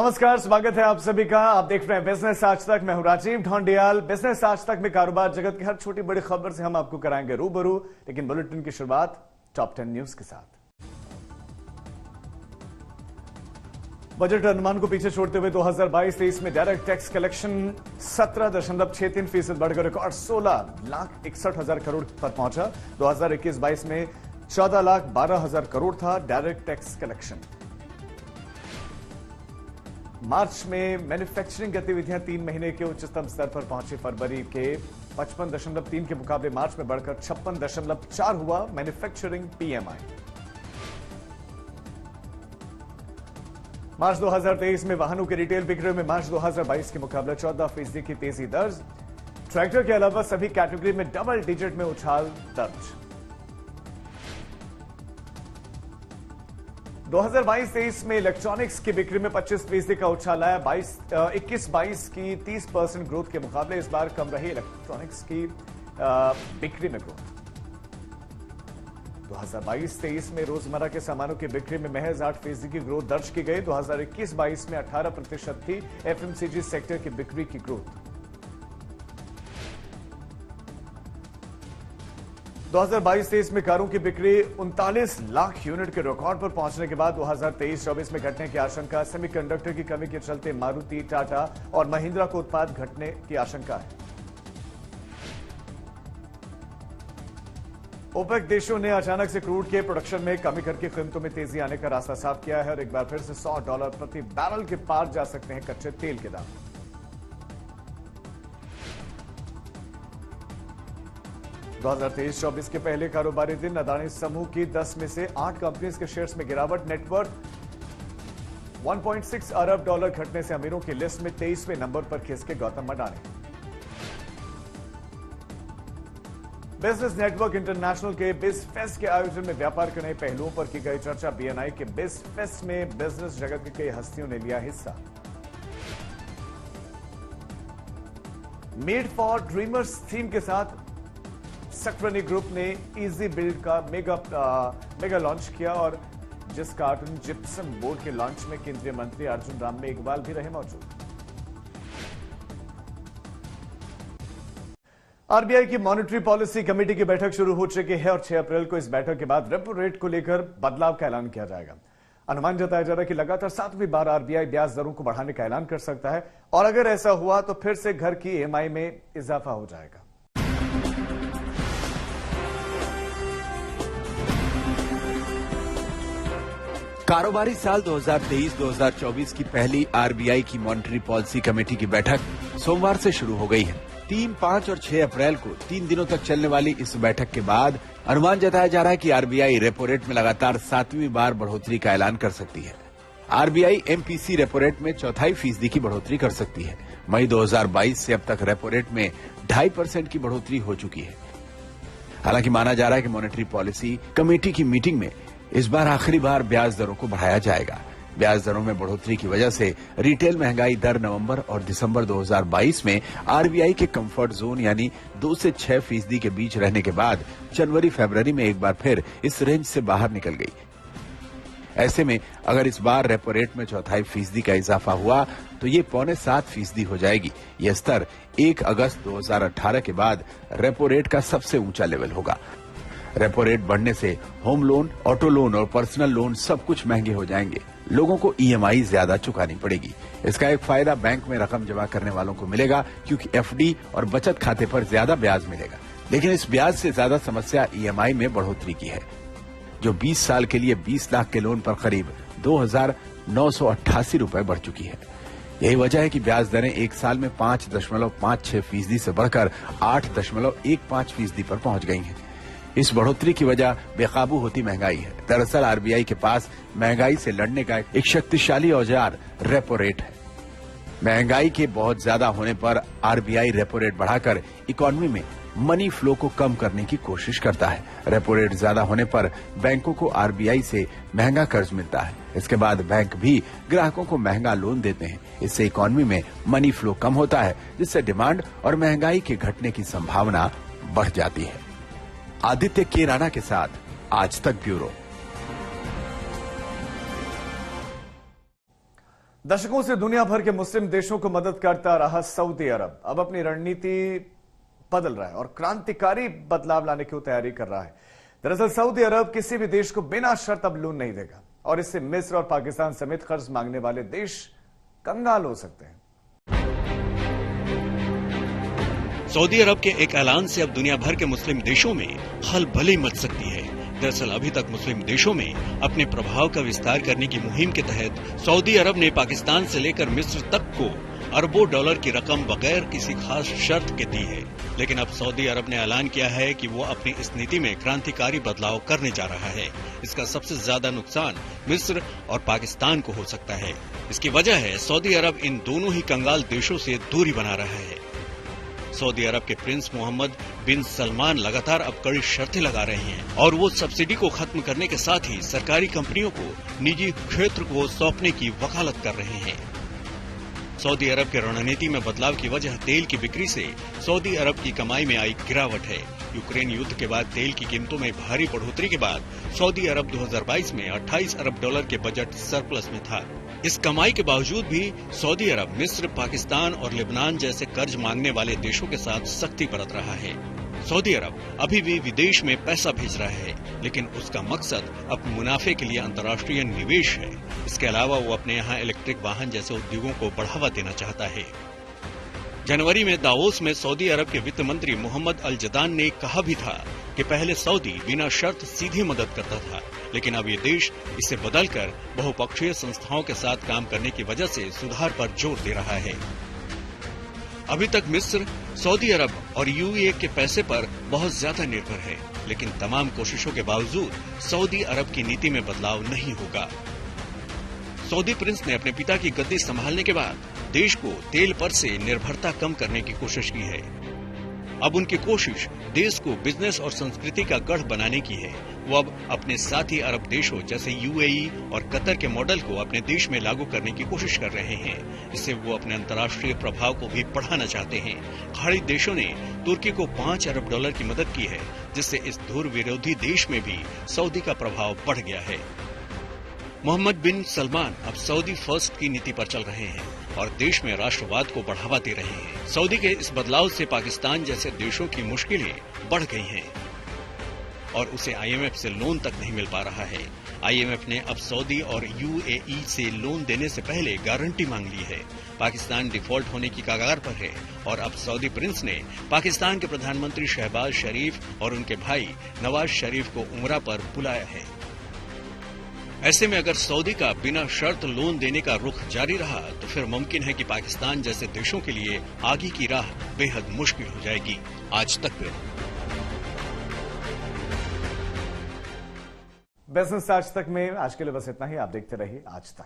नमस्कार, स्वागत है आप सभी का। आप देख रहे हैं बिजनेस आज तक। मैं हूं राजीव ढोंडियाल। बिजनेस आज तक में कारोबार जगत की हर छोटी बड़ी खबर से हम आपको कराएंगे रूबरू, लेकिन बुलेटिन की शुरुआत टॉप 10 न्यूज के साथ। बजट अनुमान को पीछे छोड़ते हुए 2022-23 में डायरेक्ट टैक्स कलेक्शन 17.63% बढ़कर रिकॉर्ड 16,61,000 करोड़ पर पहुंचा। 2021-22 में 14,12,000 करोड़ था डायरेक्ट टैक्स कलेक्शन। मार्च में मैन्युफैक्चरिंग गतिविधियां 3 महीने के उच्चतम स्तर पर पहुंची। फरवरी के 55.3 के मुकाबले मार्च में बढ़कर 56.4 हुआ मैन्युफैक्चरिंग पीएमआई। मार्च 2023 में वाहनों के रिटेल बिक्री में मार्च 2022 के मुकाबले 14% की तेजी दर्ज। ट्रैक्टर के अलावा सभी कैटेगरी में डबल डिजिट में उछाल दर्ज। 2022-23 में इलेक्ट्रॉनिक्स की बिक्री में 25% का उछाल आया। 21-22 की 30% ग्रोथ के मुकाबले इस बार कम रही इलेक्ट्रॉनिक्स की बिक्री में ग्रोथ। 2022-23 में रोजमर्रा के सामानों की बिक्री में महज 8% की ग्रोथ दर्ज की गई। 2021-22 में 18% थी एफएमसीजी सेक्टर की बिक्री की ग्रोथ। 2022-23 में कारों की बिक्री 39 लाख यूनिट के रिकॉर्ड पर पहुंचने के बाद 2023-24 में घटने की आशंका। सेमीकंडक्टर की कमी के चलते मारुति, टाटा और महिंद्रा को उत्पाद घटने की आशंका है। ओपेक देशों ने अचानक से क्रूड के प्रोडक्शन में कमी करके कीमतों में तेजी आने का रास्ता साफ किया है और एक बार फिर से $100 प्रति बैरल के पार जा सकते हैं कच्चे तेल के दाम। दो 2023-24 के पहले कारोबारी दिन अदानी समूह की 10 में से 8 कंपनीज के शेयर्स में गिरावट। नेटवर्थ $1.6 अरब घटने से अमीरों की लिस्ट में 23वें नंबर पर खिसके Gautam Adani. Business Network International के बिज फेस्ट के आयोजन में व्यापार के नए पहलुओं पर की गई चर्चा। बीएनआई के बिज फेस्ट में बिजनेस जगत की कई हस्तियों ने लिया हिस्सा। मेड फॉर ड्रीमर्स थीम के साथ सक्रानी ग्रुप ने इजी बिल्ड का मेगा लॉन्च किया और जिस कार्टून जिप्सम बोर्ड के लॉन्च में केंद्रीय मंत्री अर्जुन राम मेघवाल भी रहे मौजूद। आरबीआई की मॉनेटरी पॉलिसी कमेटी की बैठक शुरू हो चुकी है और 6 अप्रैल को इस बैठक के बाद रेपो रेट को लेकर बदलाव का ऐलान किया जाएगा। अनुमान जताया जा रहा है कि लगातार 7वीं बार आरबीआई ब्याज दरों को बढ़ाने का ऐलान कर सकता है और अगर ऐसा हुआ तो फिर से घर की ईएमआई में इजाफा हो जाएगा। कारोबारी साल 2023-2024 की पहली आरबीआई की मॉनेटरी पॉलिसी कमेटी की बैठक सोमवार से शुरू हो गई है। 3, 5 और 6 अप्रैल को 3 दिनों तक चलने वाली इस बैठक के बाद अनुमान जताया जा रहा है कि आरबीआई रेपो रेट में लगातार 7वीं बार बढ़ोतरी का ऐलान कर सकती है। आरबीआई एमपीसी रेपो रेट में 0.25% की बढ़ोतरी कर सकती है। मई 2022 से अब तक रेपो रेट में 2.5% की बढ़ोतरी हो चुकी है। हालांकि माना जा रहा है कि मॉनेटरी पॉलिसी कमेटी की मीटिंग में इस बार आखिरी बार ब्याज दरों को बढ़ाया जाएगा। ब्याज दरों में बढ़ोतरी की वजह से रिटेल महंगाई दर नवंबर और दिसंबर 2022 में आरबीआई के कंफर्ट जोन यानी 2 से 6% के बीच रहने के बाद जनवरी-फरवरी में एक बार फिर इस रेंज से बाहर निकल गई। ऐसे में अगर इस बार रेपो रेट में 0.25% का इजाफा हुआ तो ये 6.25% हो जाएगी। यह स्तर 1 अगस्त 2018 के बाद रेपो रेट का सबसे ऊंचा लेवल होगा। रेपो रेट बढ़ने से होम लोन, ऑटो लोन और पर्सनल लोन सब कुछ महंगे हो जाएंगे। लोगों को ईएमआई ज्यादा चुकानी पड़ेगी। इसका एक फायदा बैंक में रकम जमा करने वालों को मिलेगा क्योंकि एफडी और बचत खाते पर ज्यादा ब्याज मिलेगा। लेकिन इस ब्याज से ज्यादा समस्या ईएमआई में बढ़ोतरी की है, जो 20 साल के लिए 20 लाख के लोन पर करीब 2,988 रुपए बढ़ चुकी है। यही वजह है कि ब्याज दरें एक साल में 5.56% से बढ़कर 8.15% पर पहुंच गई हैं। इस बढ़ोतरी की वजह बेकाबू होती महंगाई है। दरअसल आरबीआई के पास महंगाई से लड़ने का एक शक्तिशाली औजार रेपो रेट है। महंगाई के बहुत ज्यादा होने पर आरबीआई रेपो रेट बढ़ाकर इकोनॉमी में मनी फ्लो को कम करने की कोशिश करता है। रेपो रेट ज्यादा होने पर बैंकों को आरबीआई से महंगा कर्ज मिलता है। इसके बाद बैंक भी ग्राहकों को महंगा लोन देते हैं। इससे इकोनॉमी में मनी फ्लो कम होता है, जिससे डिमांड और महंगाई के घटने की संभावना बढ़ जाती है। आदित्य के राणा के साथ आज तक ब्यूरो। दशकों से दुनिया भर के मुस्लिम देशों को मदद करता रहा सऊदी अरब अब अपनी रणनीति बदल रहा है और क्रांतिकारी बदलाव लाने की तैयारी कर रहा है। दरअसल सऊदी अरब किसी भी देश को बिना शर्त अब लोन नहीं देगा और इससे मिस्र और पाकिस्तान समेत कर्ज मांगने वाले देश कंगाल हो सकते हैं। सऊदी अरब के एक ऐलान से अब दुनिया भर के मुस्लिम देशों में खलबली मच सकती है। दरअसल अभी तक मुस्लिम देशों में अपने प्रभाव का विस्तार करने की मुहिम के तहत सऊदी अरब ने पाकिस्तान से लेकर मिस्र तक को अरबों डॉलर की रकम बगैर किसी खास शर्त के दी है। लेकिन अब सऊदी अरब ने ऐलान किया है कि वो अपनी इस नीति में क्रांतिकारी बदलाव करने जा रहा है। इसका सबसे ज्यादा नुकसान मिस्र और पाकिस्तान को हो सकता है। इसकी वजह है सऊदी अरब इन दोनों ही कंगाल देशों से दूरी बना रहा है। सऊदी अरब के प्रिंस मोहम्मद बिन सलमान लगातार अब कड़ी शर्तें लगा रहे हैं और वो सब्सिडी को खत्म करने के साथ ही सरकारी कंपनियों को निजी क्षेत्र को सौंपने की वकालत कर रहे हैं। सऊदी अरब की रणनीति में बदलाव की वजह तेल की बिक्री से सऊदी अरब की कमाई में आई गिरावट है। यूक्रेन युद्ध के बाद तेल की कीमतों में भारी बढ़ोतरी के बाद सऊदी अरब 2022 में 28 अरब डॉलर के बजट सरप्लस में था। इस कमाई के बावजूद भी सऊदी अरब मिस्र, पाकिस्तान और लेबनान जैसे कर्ज मांगने वाले देशों के साथ सख्ती बरत रहा है। सऊदी अरब अभी भी विदेश में पैसा भेज रहा है, लेकिन उसका मकसद अपने मुनाफे के लिए अंतर्राष्ट्रीय निवेश है। इसके अलावा वो अपने यहाँ इलेक्ट्रिक वाहन जैसे उद्योगों को बढ़ावा देना चाहता है। जनवरी में दावोस में सऊदी अरब के वित्त मंत्री मोहम्मद अल जदान ने कहा भी था कि पहले सऊदी बिना शर्त सीधी मदद करता था, लेकिन अब ये देश इसे बदलकर बहुपक्षीय संस्थाओं के साथ काम करने की वजह से सुधार पर जोर दे रहा है। अभी तक मिस्र, सऊदी अरब और यूएई के पैसे पर बहुत ज्यादा निर्भर है, लेकिन तमाम कोशिशों के बावजूद सऊदी अरब की नीति में बदलाव नहीं होगा। सऊदी प्रिंस ने अपने पिता की गद्दी संभालने के बाद देश को तेल पर से निर्भरता कम करने की कोशिश की है। अब उनकी कोशिश देश को बिजनेस और संस्कृति का गढ़ बनाने की है। वो अब अपने साथी अरब देशों जैसे यूएई और कतर के मॉडल को अपने देश में लागू करने की कोशिश कर रहे हैं। इससे वो अपने अंतर्राष्ट्रीय प्रभाव को भी बढ़ाना चाहते हैं। खाड़ी देशों ने तुर्की को 5 अरब डॉलर की मदद की है, जिससे इस धुर विरोधी देश में भी सऊदी का प्रभाव बढ़ गया है। मोहम्मद बिन सलमान अब सऊदी फर्स्ट की नीति पर चल रहे हैं और देश में राष्ट्रवाद को बढ़ावा दे रहे हैं। सऊदी के इस बदलाव से पाकिस्तान जैसे देशों की मुश्किलें बढ़ गई हैं और उसे आईएमएफ से लोन तक नहीं मिल पा रहा है। आईएमएफ ने अब सऊदी और यूएई से लोन देने से पहले गारंटी मांग ली है। पाकिस्तान डिफॉल्ट होने की कगार पर है और अब सऊदी प्रिंस ने पाकिस्तान के प्रधानमंत्री शहबाज शरीफ और उनके भाई नवाज शरीफ को उमरा पर बुलाया है। ऐसे में अगर सऊदी का बिना शर्त लोन देने का रुख जारी रहा तो फिर मुमकिन है कि पाकिस्तान जैसे देशों के लिए आगे की राह बेहद मुश्किल हो जाएगी। आज तक बिजनेस आज तक में आज के लिए बस इतना ही। आप देखते रहिए आज तक।